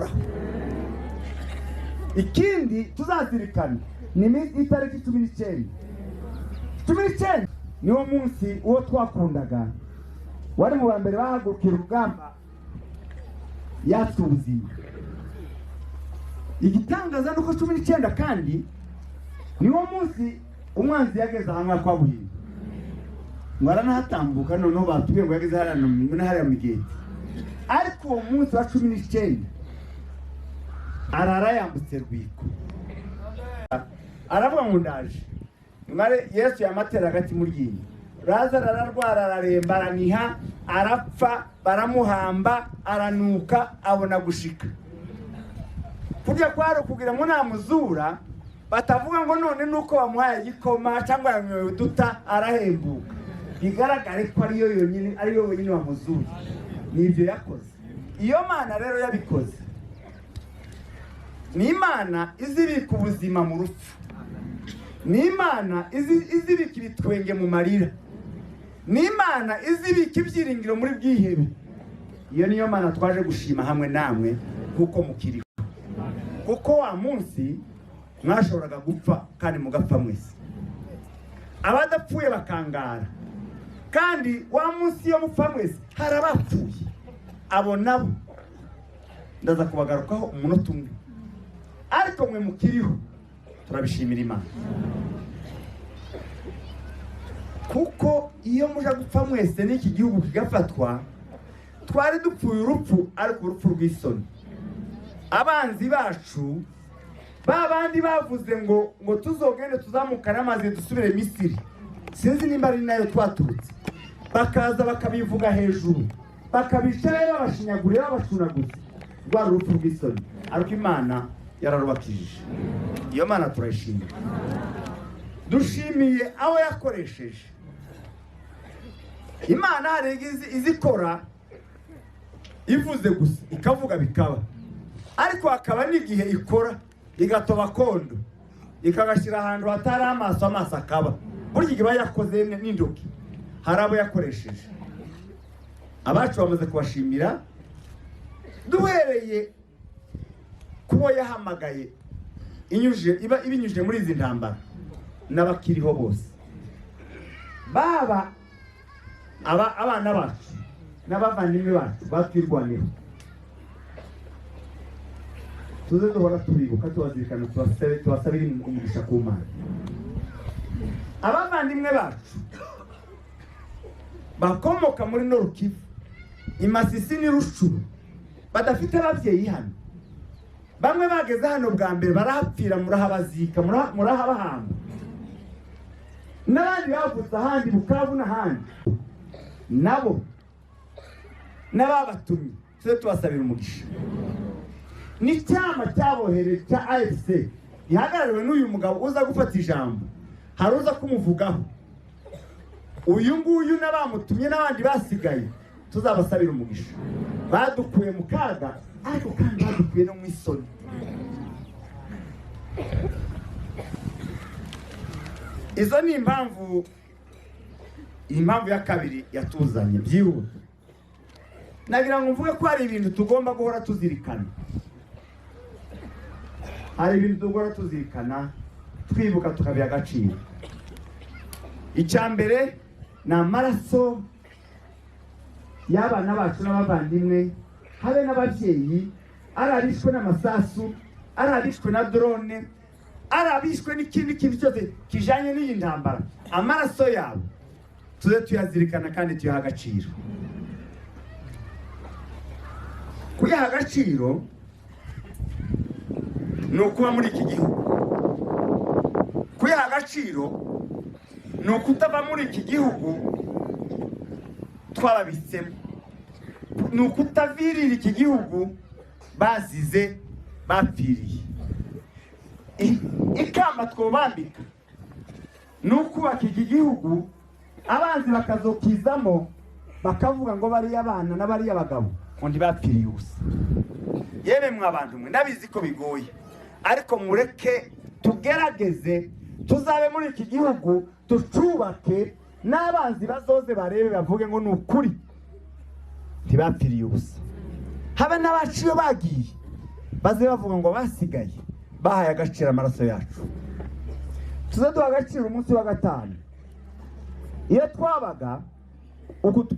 bihoraho. Ikindi tuzazirikana ni itariki 19 niwo munsi uwo twakundaga wari mu bambere bahagurukira urugamba yatse ubuzima. Igitangaza nuko 19 kandi niwo munsi umwanzi yageze ahantu kwa Buhinde. Mwara nahatambuka noneho batuye ngo yageze hariya mu gate. Ariko uwo munsi wa 19 arara yambutse Rwiko. Aravuga ngo ndaje. Mware Yesu yamatera hagati mu ryinyo. Lazaro ararwara araremba araniha arapfa baramuhamba aranuka abona gushika. Kujya kwaro kugira ngo namuzura batavuga ngo none nuko bamuhaye igikoma cyangwa yamyoye duta arahembuka. Bigaragare ko ariyo yonyine wamuzura. Nivyo yakoze. Iyo Mana rero yabikoze. Ni Imana izibika ubuzima mu rupfu. Ni Imana izibika ibitwenge mu marira. Ni Imana izibika ibyiringiro muri bwihebe. Iyo niyo Mana twaje gushima hamwe namwe kuko mukiriho. Kuko wa munsi mwashoboraga gupfa kandi mugapfa mwese. Abadapfuye bakangara. Kandi wa munsi yo mupfa mwese harabapfuye. Abo nabo ndaza kubagarukaho umunota umwe. Ariko mwe mukiriho turabishimira Imana. Kuko iyo muja gupfa mwese n'iki gihugu kigafatwa twari dupfuye urupfu ariko urupfu rw'isoni. Abanzi bacu babandi bavuze ngo tuzogende tuzamukana amazi dusubire Misiri. Sinzi nimba ari nayo twaturutse. Bakaza bakabivuga hejuru. Bakabicara babashinyagure babashunaguze. Rwa urupfu rw'isoni. Ariko Imana yararubakije. Iyo Mana turayishimira. Dushimiye aho yakoresheje. Imana haregize izikora ivuze gusa ikavuga bikaba. Ariko akaba n'igihe ikora igatoba kondo ikagashira ahantu hatari amaso akaba. Burya igihe yakoze n'indoki harabo yakoresheje. Abacu bamaze kubashimira duhereye kubo yahamagaye ibinyujije muri izi ntambara n'abakiriho bose. Baba abana bacu n'abavandimwe bacu batwirwanira. Tuze duhora tubibuka tubazirikana tubasabira umugisha ku Mana. Abavandimwe bacu bakomoka muri Norukivu, Imasisi n'Irushuru badafite ababyeyi hano. Bamwe bageze hano bwa mbere barahapfira murahabazika murahabahamba. N'abandi bavutse ahandi Bukavu n'ahandi nabo n'ababatumye tuze tubasabira umugisha. Ni cyama cyabohereje cya AFC gihagarariwe n'uyu mugabo uza gufata ijambo. Haruza kumuvugaho. Uyu nguyu n'abamutumye n'abandi basigaye tuzabasabira umugisha. Badukuye mu kaga ariko kandi badukuye no mu isoni. Izo ni impamvu ya kabiri yatuzanye byihuta. Nagira ngo mvuge ko hari ibintu tugomba guhora tuzirikana. Hari ibintu tugomba tuzirikana twibuka tukabiha agaciro. Icyambere ni amaraso y'abana bacu n'abavandimwe, habe n'ababyeyi, arabishwe n'amasasu, arabishwe na drone, arabishwe n'ikindi kintu cyose kijanye n'iyi ntambara. Amaraso yabo tuze tuyazirikana kandi tuyaha agaciro. Kuyaha agaciro ni ukuba muri iki gihugu. Kuyaha agaciro ni ukutava muri iki gihugu twababitsemo. Ni ukutavirira iki gihugu bazize bapfiriye. Ikamba twobambika ni ukubaka iki gihugu abanzi bakazokizamo bakavuga ngo bari abana n'abari abagabo ngo ntibapfiriye ubusa. Yewe mwabantu mwe ndabizi ko bigoye, ariko mureke tugerageze tuzabe muri iki gihugu tucubake n'abanzi bazoze barebe bavuge ngo nukuri ntibapfiriye ubusa. Habe n'abaciyo bagiye baze bavuga ngo basigaye bahaye agaciro amaraso yacu. Tuze duha agaciro umunsi wa gatanu. Iyo twabaga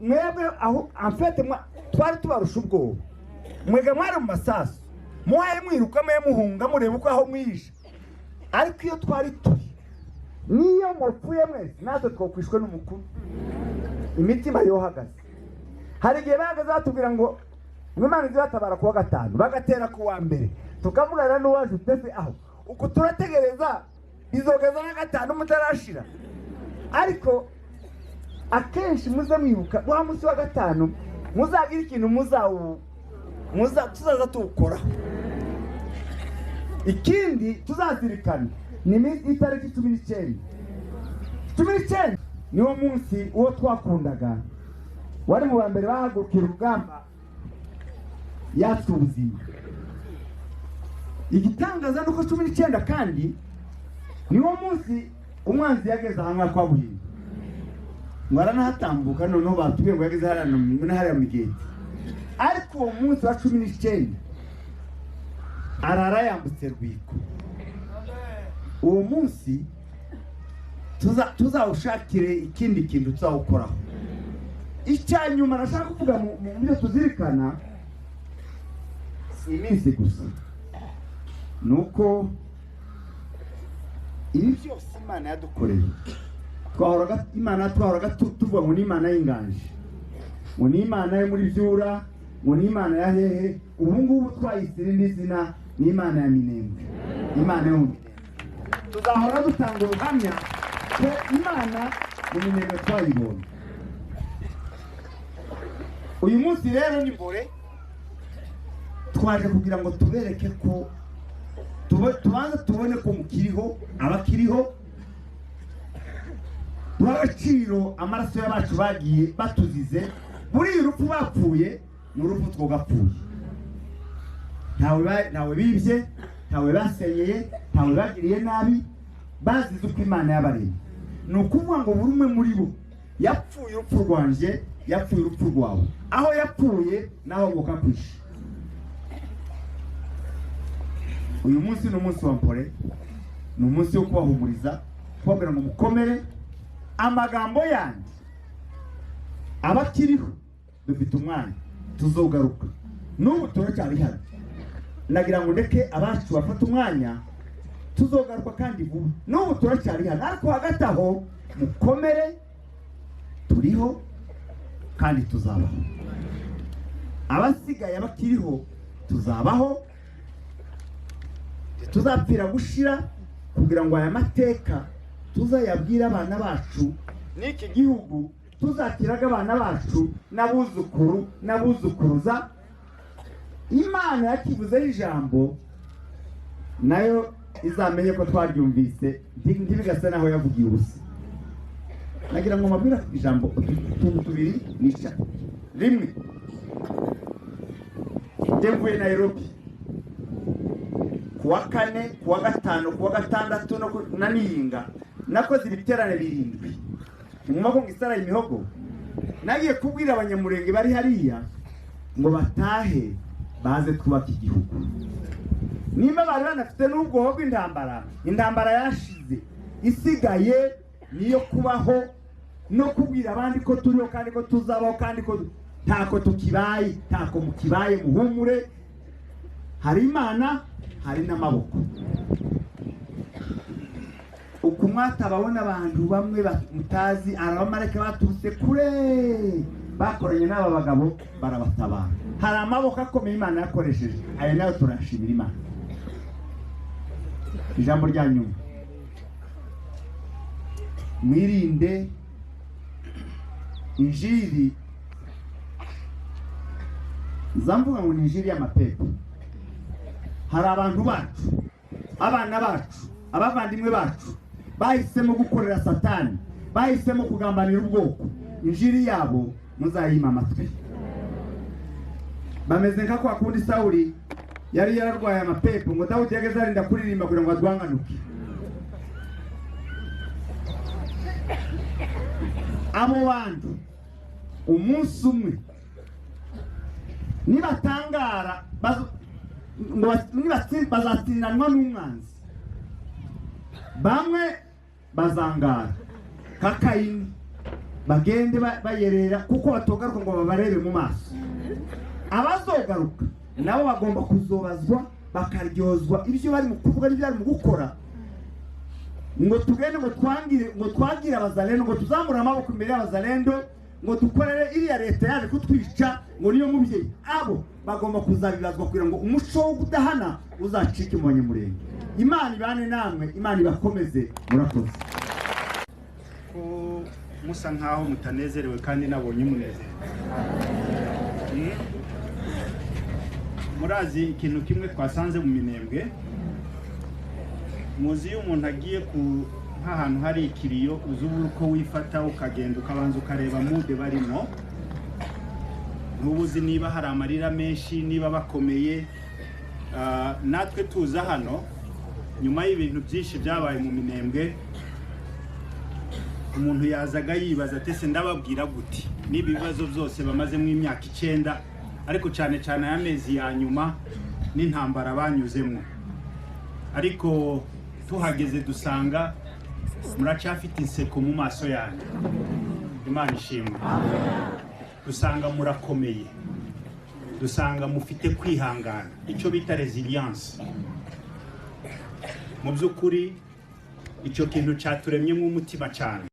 mwebwe aho amfete twari tubarusha ubwoba, mwega mwari mu masasu, muhaye mwiruka muhunga mureba uko aho mwisha. Ariko iyo twari turi niyo mupfuye mwese natwe twokwishwe n'umukuru, imitima yohagaze. Hari igihe bahagaze batubwira ngo Imana izatabara kuwa gatanu, bagatera kuwa mbere, tukavugana n'uwaje utese aho uko turategereza izogeza na gatanu mutarashira. Ariko akenshi muze mwibuka wa munsi wa gatanu muzagira ikintu tuzaza tuwukora. Ikindi tuzazirikana ni itariki 19 niwo munsi uwo twakundaga wari mu bambere bahagurukira urugamba yatse ubuzima. Igitangaza nuko 19 kandi niwo munsi umwanzi yageze ahangaha kwa Buhinga, ngara nahatambuka noneho batubwiye ngo yageze hariya mu Giti. Ariko uwo munsi wa 19 arara yambutse Rwiko. Uwo munsi tuzawushakire ikindi kintu tuzawukoraho. Icyanyuma nashaka kuvuga mu byo tuzirikana si iminsi gusa, nuko ibi byose Imana yadukoreye. Imana twahoraga tuvuga ngo ni Imana y'inganje, ngo ni Imana yo muri Byura, ngo ni Imana ya hehe. Ubu ngubu twayise irindi zina, ni Imana ya Minembwe, Imana yo mu Minembwe. Tuzahora dutanga ubuhamya ko Imana mu Minembwe twayibonye. Uyu munsi rero ni mbore twaje kugira ngo tubereke ko tubanza tubone ko mukiriho, abakiriho n'agaciro amaraso y'abacu bagiye batuzize. Muri urupfu bapfuye mu rupfu twogapfuye. Ntawe bibye, ntawe basenyeye, ntawe bagiriye nabi, bazize uko Imana yabaremye. Ni ukuvuga ngo buri umwe muri bo yapfuye urupfu rwanje, yapfuye urupfu rwawe. Aho yapfuye naho ngoka kwisha. Uyu munsi ni umunsi wa mpore, ni umunsi wo kubahumuriza, kubabwira ngo mukomere. Amagambo yanjye abakiriho dufite umwanya tuzogaruka, n'ubu turacyari hano. Nagira ngo ndeke abacu bafata umwanya, tuzogaruka kandi vuba. N'ubu turacyari hano, ariko hagati aho mukomere, turiho kandi tuzabaho. Abasigaye abakiriho tuzabaho, tuzapfira gushira, kugira ngo aya mateka tuzayabwira abana bacu n'iki gihugu tuzakiraga abana bacu n'abuzukuru n'abuzukuruza. Imana yakivuzeho ijambo nayo izamenye ko twaryumvise, ntibigase naho yavugiye ubusa. Nagira ngo mabwira ijambo tubiri nisha rimwe. Mvuye Nairobi kuwa 4, kuwa 5, kuwa 6 na Niyinga, nakoze ibiterane 7 mu ngo Isara Imihogo. Nagiye kubwira abanyamurenge bari hariya ngo batahe baze twubaka igihugu. Nimba bari banafite n'ubwoba bw'intambara, intambara yashize, isigaye niyo kubaho no kubwira abandi ko turiho kandi ko tuzabaho kandi ko ntako tukibaye, ntako mukibaye. Muhumure, hari Imana, hari n'amaboko. Uko mwatababona abantu bamwe mutazi, abamarayika baturutse kure bakoranye n'aba bagabo barabatabara. Hari amaboko akomeye Imana yakoresheje, ayo nayo turashimira Imana. Ijambo rya nyuma, mwirinde injiri, zamvuga ngo ni injiri y'amapepo. Hari abantu bacu, abana bacu, abavandimwe bacu bahisemo gukorera Satani, bahisemo kugambanira ubwoko. Injiri yabo muzayima amatwi. Bameze nka kwa kundi Sawuli yari yararwaye amapepo, ngo Dawudi yageze arinda kuririmba kugira ngo adwanganuke. Abo bantu umunsi umwe nibatangara bazatsindanwa n'umwanzi, bamwe bazangara kakayini bagende bayerera kuko batogaruka ngo babarebe mu maso. Abazogaruka nabo bagomba kuzobazwa bakaryozwa ibyo bari mu kuvuga n'ibyo bari mu gukora, ngo tugende ngo twagire abazalendo, ngo tuzamure amaboko imbere y'abazalendo, ngo dukorere iriya leta yaje kutwica, ngo niyo mubyeyi. Abo bagomba kuzabibazwa kugira ngo umuco wo kudahana uzacike mu banyamurenge. Imana ibane namwe, Imana ibakomeze. Murakoze. Ko musa nkaho mutanezerewe kandi nabonye umunezero. Murazi ikintu kimwe twasanze mu Minembwe, muzi iyo umuntu agiye ku nk'ahantu hari ikiriyo, uzubura uko wifata ukagenda ukabanza ukareba mude barimo, ntubuzi niba hari amarira menshi, niba bakomeye. Natwe tuza hano nyuma y'ibintu byinshi byabaye mu Minembwe, umuntu yazaga yibaza ati se ndababwira gute n'ibibazo byose bamazemo imyaka 9, ariko cyane cyane y'amezi ya nyuma n'intambara banyuzemo. Ariko tuhageze dusanga muracyafite inseko mu maso yanyu. Imana ishimwe. Dusanga murakomeye, dusanga mufite kwihangana, icyo bita resilience. Mu by'ukuri icyo kintu cyaturemye mu mutima cyane.